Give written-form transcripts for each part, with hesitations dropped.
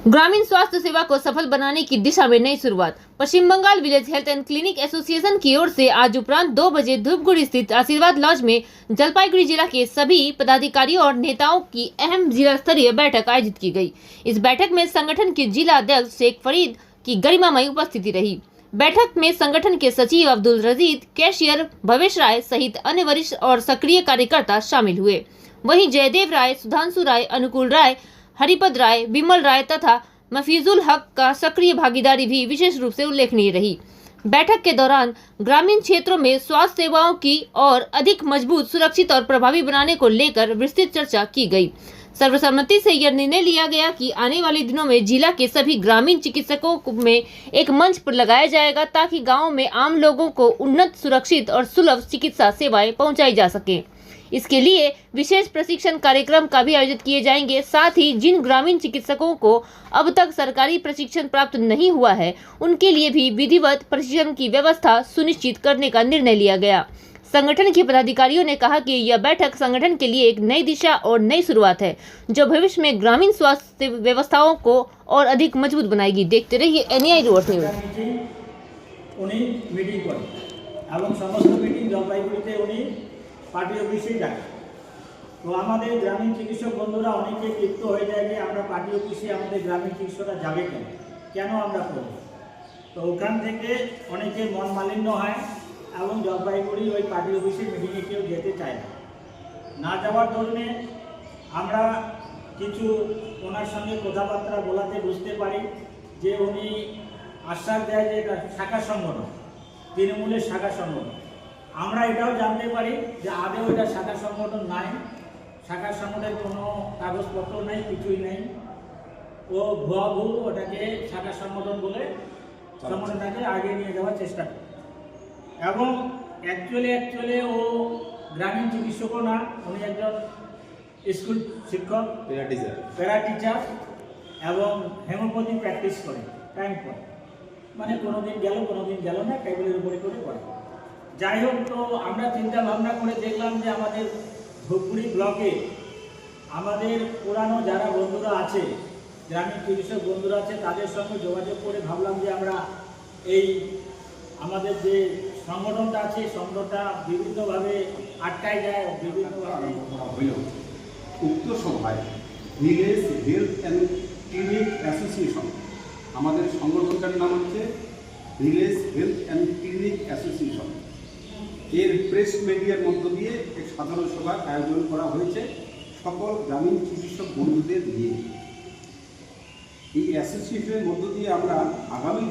ग्रामीण स्वास्थ्य सेवा को सफल बनाने की दिशा में नई शुरुआत। Paschim Bengal village health and clinic association की ओर से आज उपरांत 2 बजे धूपगुड़ी स्थित आशीर्वाद लॉज में जलपाईगुड़ी जिला के सभी पदाधिकारियों और नेताओं की अहम जिला स्तरीय बैठक आयोजित की गई। इस बैठक में संगठन के जिला अध्यक्ष शेख फरीद की गरिमामयी उपस्थिति रही। बैठक में संगठन के सचिव अब्दुल रजीद, कैशियर भवेश राय सहित अन्य वरिष्ठ और सक्रिय कार्यकर्ता शामिल हुए। वहीं जयदेव राय, सुधांशु राय, अनुकूल राय, हरिपद राय, विमल राय तथा मफीजुल हक का सक्रिय भागीदारी भी विशेष रूप से उल्लेखनीय रही। बैठक के दौरान ग्रामीण क्षेत्रों में स्वास्थ्य सेवाओं की और अधिक मजबूत, सुरक्षित और प्रभावी बनाने को लेकर विस्तृत चर्चा की गई। सर्वसम्मति से यह निर्णय लिया गया कि आने वाले दिनों में जिला के सभी ग्रामीण चिकित्सकों में एक मंच पर लगाया जाएगा ताकि गाँव में आम लोगों को उन्नत, सुरक्षित और सुलभ चिकित्सा सेवाएं पहुँचाई जा सके। इसके लिए विशेष प्रशिक्षण कार्यक्रम का भी आयोजित किए जाएंगे। साथ ही जिन ग्रामीण चिकित्सकों को अब तक सरकारी प्रशिक्षण प्राप्त नहीं हुआ है, उनके लिए भी विधिवत प्रशिक्षण की व्यवस्था सुनिश्चित करने का निर्णय लिया गया। संगठन के पदाधिकारियों ने कहा कि यह बैठक संगठन के लिए एक नई दिशा और नई शुरुआत है, जो भविष्य में ग्रामीण स्वास्थ्य व्यवस्थाओं को और अधिक मजबूत बनाएगी। देखते रहिए NAI रोड न्यूज। पार्टी ऑफिसे जाए तो हमारे ग्रामीण चिकित्सक बंधुरा अनेके लिप्त हो जाए कि আমরা পার্টি অফিসে আমাদের গ্রামীণ চিকিৎসকরা যাবে কেন আমরা করব। তো ওখান থেকে অনেকে মন মালিন্য হয় এবং জলপাইগুড়ি ওই পার্টি অফিসে মিটিংয়ে কেউ যেতে চায় না যাওয়ার দরুনে আমরা কিছু ওনার সঙ্গে কথাবার্তা বলাতে বুঝতে পারি যে উনি আশ্বাস দেয় যে শাখা সংগঠন, তৃণমূলের শাখা সংগঠন। আমরা এটাও জানতে পারি যে আদৌ এটা শাখা সংগঠন নাই, শাখা সংগঠনের কোনো কাগজপত্র নাই, কিছুই নাই। ও ভুয়া ভুল ওটাকে শাখা সংগঠন বলে সংগঠনটাকে আগে নিয়ে যাওয়ার চেষ্টা করে এবং অ্যাকচুয়ালি ও গ্রামীণ চিকিৎসকও না, উনি একজন স্কুল শিক্ষক, প্যারা টিচার এবং হোমিওপ্যাথি প্র্যাকটিস করে টাইম পর, মানে কোনোদিন গেল না, টেবিলের উপরে করে পড়ে। যাই হোক, তো আমরা চিন্তা ভাবনা করে দেখলাম যে আমাদের ধূপগুড়ি ব্লকে আমাদের পুরানো যারা বন্ধুরা আছে, গ্রামীণ চিকিৎসক বন্ধুরা আছে, তাদের সঙ্গে যোগাযোগ করে ভাবলাম যে আমরা এই আমাদের যে সংগঠনটা আছে, সংগঠনটা বিভিন্নভাবে আটকায় যায়, বিভিন্নভাবে হইল। উক্ত সভায় village health and clinic association, আমাদের সংগঠনটার নাম হচ্ছে village health and clinic association, এর প্রেস মিডিয়ার মধ্য দিয়ে এক সাধারণ সভার আয়োজন করা হয়েছে সকল গ্রামীণ চিকিৎসক বন্ধুদের নিয়ে। এই অ্যাসোসিয়েশনের মধ্য দিয়ে আমরা আগামী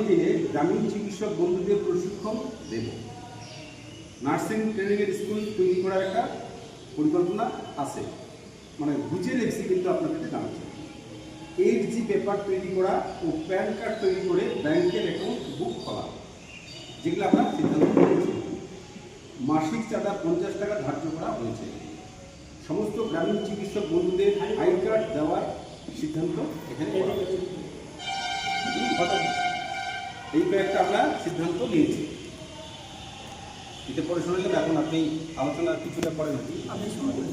দিনে গ্রামীণ চিকিৎসক বন্ধুদের প্রশিক্ষণ দেব। নার্সিং ট্রেনিংয়ের স্কুল তৈরি করার একটা পরিকল্পনা আছে, মানে বুঝে রেখেছি, কিন্তু আপনাদেরকে জানাচ্ছি। 8G পেপার তৈরি করা ও প্যান কার্ড তৈরি করে ব্যাংকের অ্যাকাউন্ট বুক খোলা, যেগুলো আমরা সিদ্ধান্ত নিয়েছি। মাসিক চাঁদা 50 টাকা ধার্য করা হয়েছে। সমস্ত গ্রামীণ চিকিৎসক বন্ধুদের আই কার্ড দেওয়ার সিদ্ধান্ত এখানে করা হয়েছে। এই কয়েকটা আমরা সিদ্ধান্ত নিয়েছি। এতে পরে শুনলেন, এখন আপনি আলোচনা কিছুটা করেন, আপনি শুনবেন।